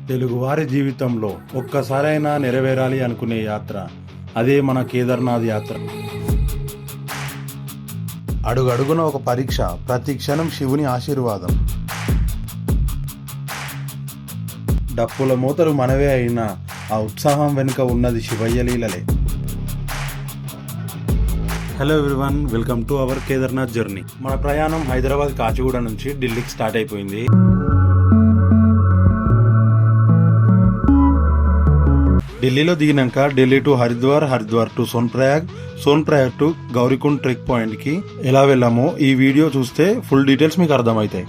తెలుగువారి జీవితంలో ఒక్కసారైనా నెరవేరాలి అనుకునే యాత్ర, అదే మన కేదార్నాథ్ యాత్ర. అడుగడుగున ఒక పరీక్ష, ప్రతి క్షణం శివుని ఆశీర్వాదం. డప్పుల మూతలు మనవే అయినా ఆ ఉత్సాహం వెనుక ఉన్నది శివయ్య లీలలే. Hello everyone, welcome to our Kedarnath journey. మన ప్రయాణం హైదరాబాద్ కాచిగూడ నుంచి ఢిల్లీకి స్టార్ట్ అయిపోయింది. ఢిల్లీలో దిగినాక Delhi to Haridwar, Haridwar to Sonprayag to Gaurikund trek point కి ఎలా వెళ్ళామో ఈ వీడియో చూస్తే ఫుల్ డీటెయిల్స్ మీకు అర్థమవుతాయి.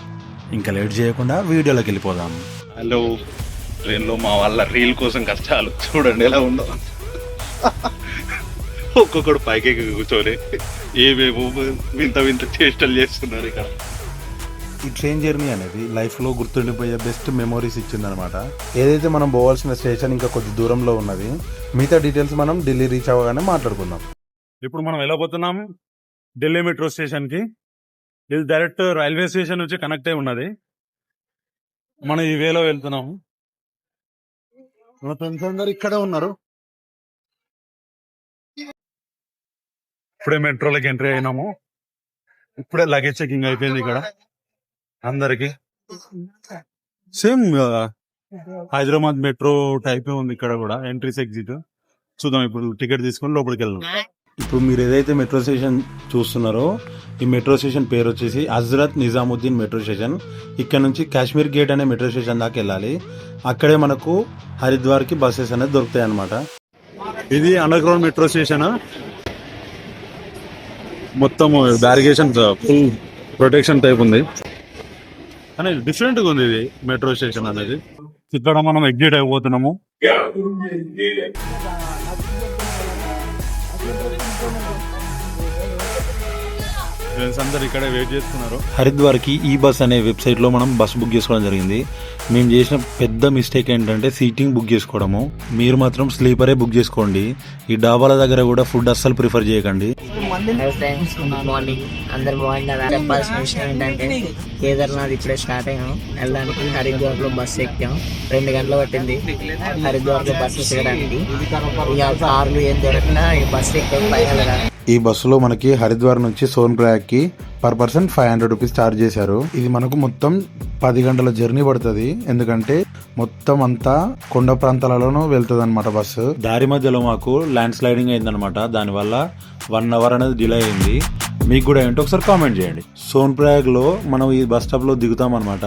ఇంకా లేట్ చేయకుండా వీడియోలోకి వెళ్ళిపోదాం. హలో, ట్రైన్లో మా వాళ్ళ రీల్ కోసం కష్టాలు చూడండి ఎలా ఉందో. ఒక్కొక్కడు పైకి కూర్చొని ఏమేమో వింత వింత చేష్టలు చేస్తున్నారు ఇక్కడ. ఈ ట్రైన్ జర్నీ అనేది లైఫ్లో గుర్తుండిపోయే బెస్ట్ మెమోరీస్ ఇచ్చిందనమాట. ఏదైతే మనం పోవాల్సిన స్టేషన్ ఇంకా కొద్ది దూరంలో ఉన్నది, మిగతా డీటెయిల్స్ మనం ఢిల్లీ రీచ్ అవ్వగానే మాట్లాడుకుందాం. ఇప్పుడు మనం వెళ్ళబోతున్నాం ఢిల్లీ మెట్రో స్టేషన్కి. ఇది డైరెక్ట్ రైల్వే స్టేషన్ నుంచి కనెక్ట్ అయి ఉన్నది. మనం ఈ వేలో వెళ్తున్నాము. మన ఫ్రెండ్స్ అందరు ఇక్కడే ఉన్నారు. ఇప్పుడే మెట్రోలోకి ఎంట్రీ అయినాము. ఇప్పుడే లగేజ్ చెకింగ్ అయిపోయింది ఇక్కడ అందరికి. సేమ్ హైదరాబాద్ మెట్రో టైప్ ఉంది ఇక్కడ కూడా, ఎంట్రీస్ ఎగ్జిట్. చూద్దాం, ఇప్పుడు టికెట్ తీసుకొని లోపలికి వెళ్దాం. ఇప్పుడు మీరు ఏదైతే మెట్రో స్టేషన్ చూస్తున్నారో, ఈ మెట్రో స్టేషన్ పేరు వచ్చేసి హజరత్ నిజాముద్దీన్ మెట్రో స్టేషన్. ఇక్కడ నుంచి కాశ్మీర్ గేట్ అనే మెట్రో స్టేషన్ దాకా వెళ్ళాలి. అక్కడే మనకు హరిద్వార్కి బస్సెస్ అనేది దొరుకుతాయి అన్నమాట. ఇది అండర్ గ్రౌండ్ మెట్రో స్టేషన్. మొత్తం బ్యారిగేషన్, ఫుల్ ప్రొటెక్షన్ టైప్ ఉంది. కానీ డిఫరెంట్ గా ఉంది ఇది మెట్రో స్టేషన్ అనేది. ఇక్కడ మనం ఎగ్జిట్ అయిపోతున్నాము. ఫ్రెండ్స్ అందరు ఇక్కడే వెయిట్ చేస్తున్నారు. హరిద్వార్కి ఈ బస్ అనే వెబ్సైట్లో మనం బస్ బుక్ చేసుకోవడం జరిగింది. మేము చేసిన పెద్ద మిస్టేక్ ఏంటంటే సీటింగ్ బుక్ చేసుకోవడము. మీరు మాత్రం స్లీపరే బుక్ చేసుకోండి. ఈ డాబాల దగ్గర కూడా ఫుడ్ అస్సలు ప్రిఫర్ చేయకండి. మార్నింగ్ అందరు బాగున్నారా? చెప్పాల్సిన విషయం ఏంటంటే కేదార్నాథ్ ఇప్పుడే స్టార్ట్ అయ్యాము. వెళ్ళడానికి హరిద్వార్ లో బస్సు ఎక్కాం. 2 గంటలు పట్టింది హరిద్వార్ లో బస్సు ఎక్కడానికి. ఇక కార్లు ఏం దొరికినా ఈ బస్సు ఎక్కాం. ఈ బస్సులో మనకి హరిద్వార్ నుంచి సోన్ప్రయాగ్కి పర్ పర్సన్ 500 రూపీస్ ఛార్జ్ చేశారు. ఇది మనకు మొత్తం 10 గంటల జర్నీ పడుతుంది. ఎందుకంటే మొత్తం అంతా కొండ ప్రాంతాలలోనూ వెళ్తుంది అనమాట బస్సు. దారి మధ్యలో మాకు ల్యాండ్ స్లైడింగ్ అయిందనమాట. దానివల్ల 1 అవర్ అనేది డిలే అయింది. మీకు కూడా ఏంటో ఒకసారి కామెంట్ చేయండి. సోన్ప్రయాగ్ లో మనం ఈ బస్ స్టాప్ లో దిగుతాం అనమాట.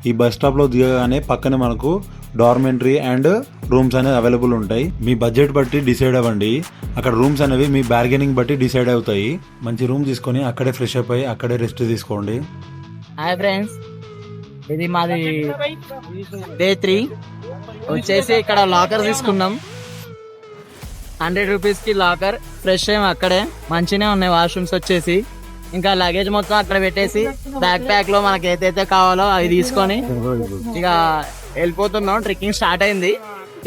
ఈ బస్ స్టాప్ లో దిగగానే పక్కనే మనకు డార్మెంటరీ అండ్ రూమ్స్ అనేవి అవైలబుల్ ఉంటాయి. మీ బడ్జెట్ బట్టి డిసైడ్ అవ్వండి. అక్కడ రూమ్స్ అనేవి మీ బార్గెనింగ్ బట్టి డిసైడ్ అవుతాయి. మంచి రూమ్ తీసుకొని అక్కడే ఫ్రెష్ అప్ అయ్యి అక్కడే రెస్ట్ తీసుకోండి. హాయ్ ఫ్రెండ్స్, ఇది మాది డే 3 వచ్చేసి. ఇక్కడ లాకర్ తీసుకున్నాం. 100 రూపీస్ కి లాకర్. ఫ్రెష్ అయ్యాం అక్కడే. మంచిగానే ఉన్నాయి వాష్రూమ్స్ వచ్చేసి. ఇంకా లగేజ్ మొత్తం అక్కడ పెట్టేసి బ్యాక్ ప్యాక్ లో మనకి ఏదైతే కావాలో అవి తీసుకొని ఇక వెళ్ళిపోతున్నాం. ట్రెక్కింగ్ స్టార్ట్ అయింది.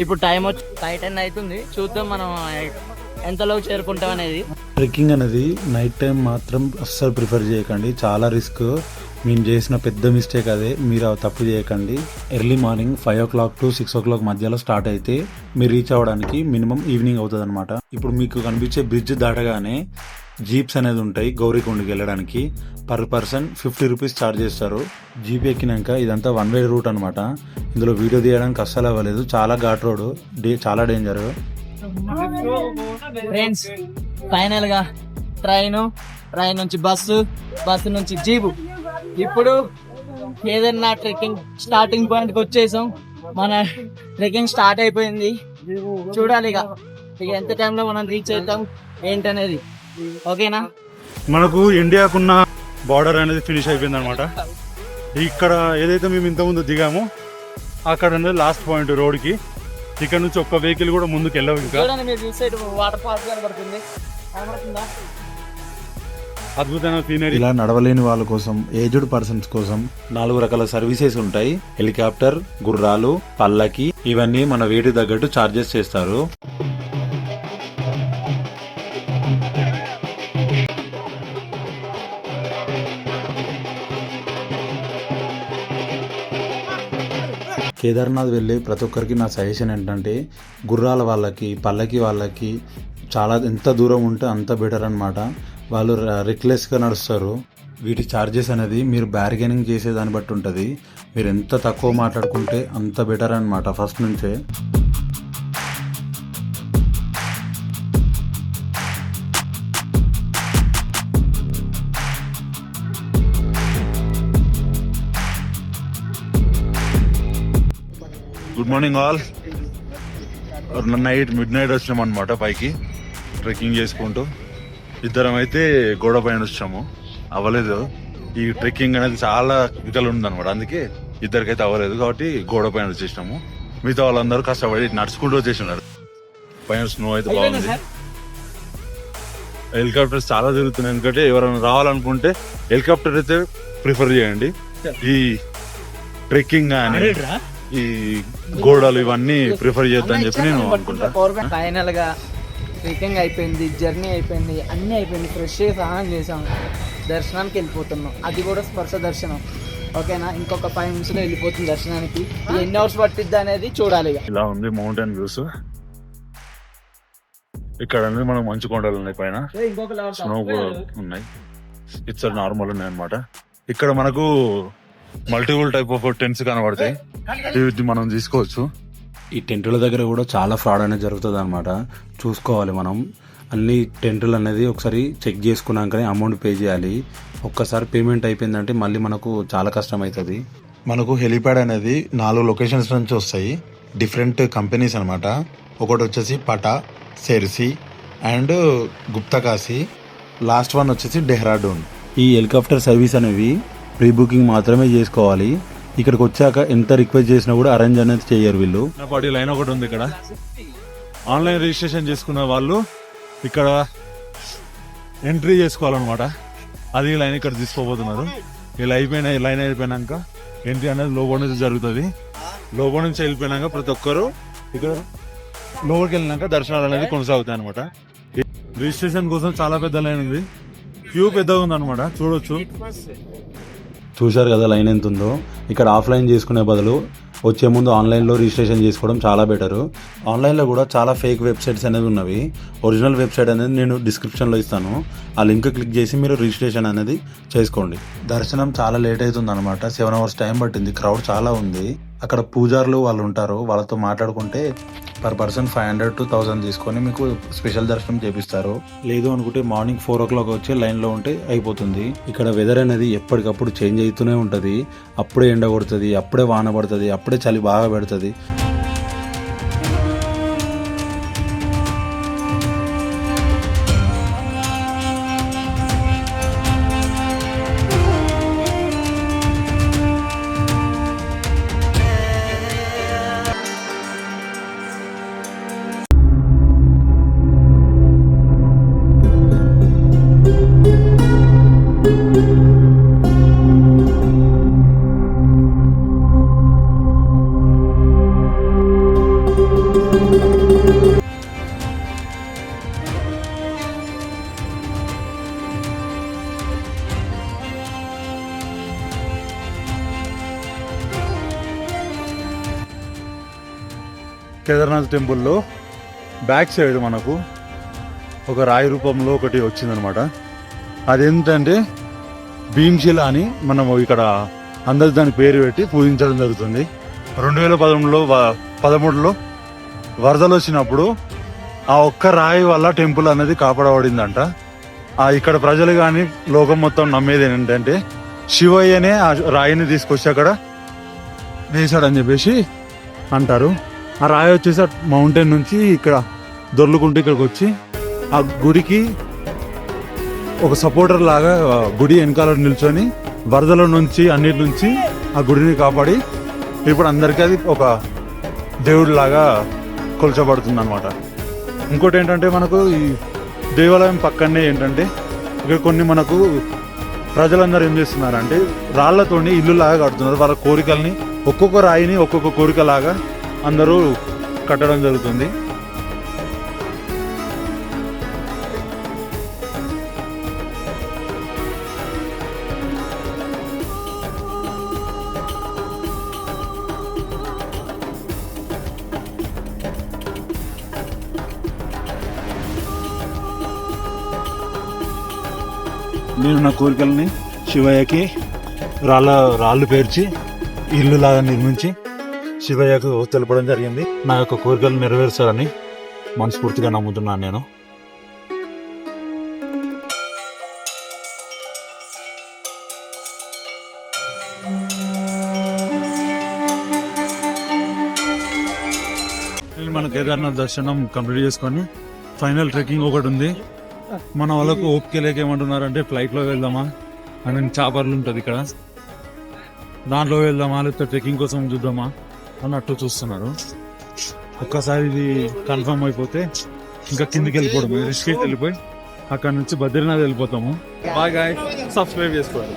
ఇప్పుడు టైం వచ్చి 10 అవుతుంది. చూద్దాం మనం ఎంతలో చేరుకుంటాం అనేది. ట్రెక్కింగ్ అనేది నైట్ టైం మాత్రం అస్సలు ప్రిఫర్ చేయకండి. చాలా రిస్క్. మేము చేసిన పెద్ద మిస్టేక్ అదే. మీరు తప్పు చేయకండి. Early morning 5 o'clock to 6 o'clock మధ్యలో స్టార్ట్ అయితే మీరు రీచ్ అవ్వడానికి మినిమం ఈవినింగ్ అవుతుంది అనమాట. ఇప్పుడు మీకు కనిపించే బ్రిడ్జ్ దాటగానే జీప్స్ అనేది ఉంటాయి. గౌరీకుండ్కి వెళ్ళడానికి పర్ పర్సన్ 50 రూపీస్ ఛార్జ్ చేస్తారు. జీప్ ఎక్కినాక ఇదంతా 1 way రూట్ అనమాట. ఇందులో వీడియో తీయడానికి అస్సలు అవ్వలేదు. చాలా ఘాట్ రోడ్, చాలా డేంజర్. ఫ్రెండ్స్ ఫైనల్ గా ట్రైన్ నుంచి బస్సు నుంచి జీపు. ఇప్పుడు కేదార్నాథ్ ట్రెక్కింగ్ స్టార్టింగ్ పాయింట్ కి వచ్చేసాం. మన ట్రెక్కింగ్ స్టార్ట్ అయిపోయింది. చూడాలి ఇక ఎంత టైంలో మనం రీచ్ అవుతాం ఏంటనేది. ఓకేనా? మనకు ఇండియాకున్న బార్డర్ అనేది ఫినిష్ అయిపోయింది అనమాట. ఇక్కడ ఏదైతే మేము ఇంతకుముందు దిగామో అక్కడ అనేది లాస్ట్ పాయింట్ రోడ్కి. ఇక్కడ నుంచి ఒక్క వెహికల్ కూడా ముందుకు వెళ్ళవు. ఇంకా వాటర్ ఫాల్స్ కనబడుతుంది. అద్భుతమైన సీనరీ. ఇలా నడవలేని వాళ్ళ కోసం, ఏజ్డ్ పర్సన్స్ కోసం 4 రకాల సర్వీసెస్ ఉంటాయి. హెలికాప్టర్, గుర్రాలు, పల్లకి, ఇవన్నీ మన వేటి తగ్గట్టు ఛార్జెస్ చేస్తారు. కేదార్నాథ్ వెళ్ళే ప్రతి ఒక్కరికి నా సజెషన్ ఏంటంటే గుర్రాల వాళ్ళకి పల్లకి వాళ్ళకి చాలా ఎంత దూరం ఉంటే అంత బెటర్ అనమాట. వాళ్ళు రిక్లెస్గా నడుస్తారు. వీటి ఛార్జెస్ అనేది మీరు బార్గెనింగ్ చేసే దాన్ని బట్టి ఉంటుంది. మీరు ఎంత తక్కువ మాట్లాడుకుంటే అంత బెటర్ అనమాట ఫస్ట్ నుంచే. Good morning all. Mid night వచ్చినాం అనమాట పైకి ట్రెక్కింగ్ చేసుకుంటూ. ఇద్దరం అయితే గోడ పైన వచ్చాము, అవ్వలేదు. ఈ ట్రెక్కింగ్ అనేది చాలా క్రిటికల్ ఉంది అనమాట, అందుకే ఇద్దరికైతే అవ్వలేదు కాబట్టి గోడ పైన వచ్చేసినాము. మిగతా వాళ్ళందరూ కష్టపడి నడుచుకుంటూ వచ్చేసినారు. పైన స్నో అయితే బాగుంది. హెలికాప్టర్స్ చాలా తిరుగుతున్నాయి, ఎందుకంటే ఎవరైనా రావాలనుకుంటే హెలికాప్టర్ అయితే ప్రిఫర్ చేయండి. ఈ ట్రెక్కింగ్ కానీ ఈ గోడలు ఇవన్నీ ప్రిఫర్ చేద్దామని చెప్పి నేను అనుకుంటా. ఫైనల్ గా ట్రెక్కింగ్ అయిపోయింది, జర్నీ అయిపోయింది, అన్ని అయిపోయింది. ఫ్రెష్ స్నానం చేసాం, దర్శనానికి వెళ్ళిపోతున్నాం. అది కూడా స్పర్శ దర్శనం. ఓకేనా, ఇంకొక 5 నిమిషాలు వెళ్ళిపోతుంది దర్శనానికి. ఎన్ని అవర్స్ పట్టిద్ది అనేది చూడాలి. ఇలా ఉంది మౌంటైన్ వ్యూస్. ఇక్కడ అనేది మనకు మంచు కొండలు ఉన్నాయి, పైన స్నో కూడా ఉన్నాయి. ఇట్స్ నార్మల్ ఉన్నాయి అనమాట. ఇక్కడ మనకు మల్టిపుల్ టైప్ ఆఫ్ టెంట్స్ కనబడతాయి, ఇవి మనం తీసుకోవచ్చు. ఈ టెంటుల దగ్గర కూడా చాలా ఫ్రాడ్ అనేది జరుగుతుంది అనమాట. చూసుకోవాలి మనం అన్ని టెంటులు అనేది ఒకసారి చెక్ చేసుకున్నాకనే అమౌంట్ పే చేయాలి. ఒక్కసారి పేమెంట్ అయిపోయిందంటే మళ్ళీ మనకు చాలా కష్టం అవుతుంది. మనకు హెలిప్యాడ్ అనేది 4 లొకేషన్స్ నుంచి వస్తాయి, డిఫరెంట్ కంపెనీస్ అనమాట. ఒకటి వచ్చేసి పటా, సెర్సి అండ్ గుప్తకాశీ. లాస్ట్ వన్ వచ్చేసి డెహ్రాడూన్. ఈ హెలికాప్టర్ సర్వీస్ అనేవి ప్రీ బుకింగ్ మాత్రమే చేసుకోవాలి. ఇక్కడికి వచ్చాక ఎంత రిక్వెస్ట్ చేసినా కూడా అరేంజ్ అనేది చేయరు వీళ్ళు. పాటి లైన్ ఒకటి ఉంది ఇక్కడ. ఆన్లైన్ రిజిస్ట్రేషన్ చేసుకున్న వాళ్ళు ఇక్కడ ఎంట్రీ చేసుకోవాలన్నమాట. అది లైన్ ఇక్కడ తీసుకోబోతున్నారు. ఈ లైన్ అయిపోయినాక ఎంట్రీ అనేది లోపల నుంచి జరుగుతుంది. లోపల నుంచి వెళ్ళిపోయినాక ప్రతి ఒక్కరు ఇక్కడ లోపలికి వెళ్ళినాక దర్శనాలు అనేది కొనసాగుతాయి అనమాట. రిజిస్ట్రేషన్ కోసం చాలా పెద్ద లైన్ ఉంది, క్యూ పెద్దగా ఉంది అనమాట, చూడొచ్చు. చూశారు కదా లైన్ ఎంత ఉందో. ఇక్కడ ఆఫ్లైన్ చేసుకునే బదులు వచ్చే ముందు ఆన్లైన్లో రిజిస్ట్రేషన్ చేసుకోవడం చాలా బెటరు. ఆన్లైన్లో కూడా చాలా ఫేక్ వెబ్సైట్స్ అనేది ఉన్నవి. ఒరిజినల్ వెబ్సైట్ అనేది నేను డిస్క్రిప్షన్లో ఇస్తాను, ఆ లింక్ క్లిక్ చేసి మీరు రిజిస్ట్రేషన్ అనేది చేసుకోండి. దర్శనం చాలా లేట్ అవుతుంది అనమాట, 7 hours టైం పట్టింది. క్రౌడ్ చాలా ఉంది. అక్కడ పూజారులు వాళ్ళు ఉంటారు, వాళ్ళతో మాట్లాడుకుంటే పర్ పర్సన్ 500 to 1000 తీసుకొని మీకు స్పెషల్ దర్శనం చేపిస్తారు. లేదు అనుకుంటే మార్నింగ్ 4 o'clock వచ్చి లైన్లో ఉంటే అయిపోతుంది. ఇక్కడ వెదర్ అనేది ఎప్పటికప్పుడు చేంజ్ అవుతూనే ఉంటుంది. అప్పుడే ఎండ కొడుతుంది, అప్పుడే వాన పడుతుంది, అప్పుడే చలి బాగా పెడుతుంది. కేదార్నాథ్ టెంపుల్లో బ్యాక్ సైడ్ మనకు ఒక రాయి రూపంలో ఒకటి వచ్చిందనమాట. అదేంటంటే భీమ్శిల అని మనం ఇక్కడ అందరి దాని పేరు పెట్టి పూజించడం జరుగుతుంది. 2013లో వరదలు వచ్చినప్పుడు ఆ ఒక్క రాయి వల్ల టెంపుల్ అనేది కాపాడబడిందంట. ఇక్కడ ప్రజలు కానీ లోకం మొత్తం నమ్మేది ఏంటంటే శివయ్యనే ఆ రాయిని తీసుకొచ్చి అక్కడ వేశాడని చెప్పేసి అంటారు. ఆ రాయి వచ్చేసి మౌంటైన్ నుంచి ఇక్కడ దొర్లుకుంటూ ఇక్కడికి వచ్చి ఆ గుడికి ఒక సపోర్టర్ లాగా గుడి వెనకాల నిల్చొని వరదల నుంచి అన్నిటి నుంచి ఆ గుడిని కాపాడి ఇప్పుడు అందరికీ అది ఒక దేవుడి లాగా కొలచబడుతుంది అనమాట. ఇంకోటి ఏంటంటే మనకు ఈ దేవాలయం పక్కనే ఏంటంటే ఇక్కడ కొన్ని మనకు ప్రజలందరూ ఏం చేస్తున్నారంటే రాళ్లతోని ఇల్లు లాగా కడుతున్నారు. వాళ్ళ కోరికల్ని ఒక్కొక్క రాయిని ఒక్కొక్క కోరిక లాగా అందరూ కట్టడం జరుగుతుంది. నేను నా కోరికల్ని శివయ్యకి రాళ్ళు పేర్చి ఇల్లు లాగా నిర్మించి శివయ్యకు తెలపడం జరిగింది. నా యొక్క కోరికలు నెరవేరుస్తారని మనస్ఫూర్తిగా నమ్ముతున్నాను నేను. మన కేదార్నాథ్ దర్శనం కంప్లీట్ చేసుకొని ఫైనల్ ట్రెక్కింగ్ ఒకటి ఉంది. మన వాళ్ళకు ఓపిక లేక ఏమంటున్నారంటే ఫ్లైట్లో వెళ్దామా అని, చాపర్లు ఉంటుంది ఇక్కడ, దాంట్లో వెళ్దామా లేకపోతే ట్రెక్కింగ్ కోసం చూద్దామా అన్నట్టు చూస్తున్నారు. ఒక్కసారి ఇది కన్ఫర్మ్ అయిపోతే ఇంకా కిందికి వెళ్ళిపోవడం, రిషికేష్ వెళ్ళిపోయి అక్కడ నుంచి బద్రీనాథ్ వెళ్ళిపోతాము. బాగా సబ్స్క్రైబ్ చేసుకోవాలి.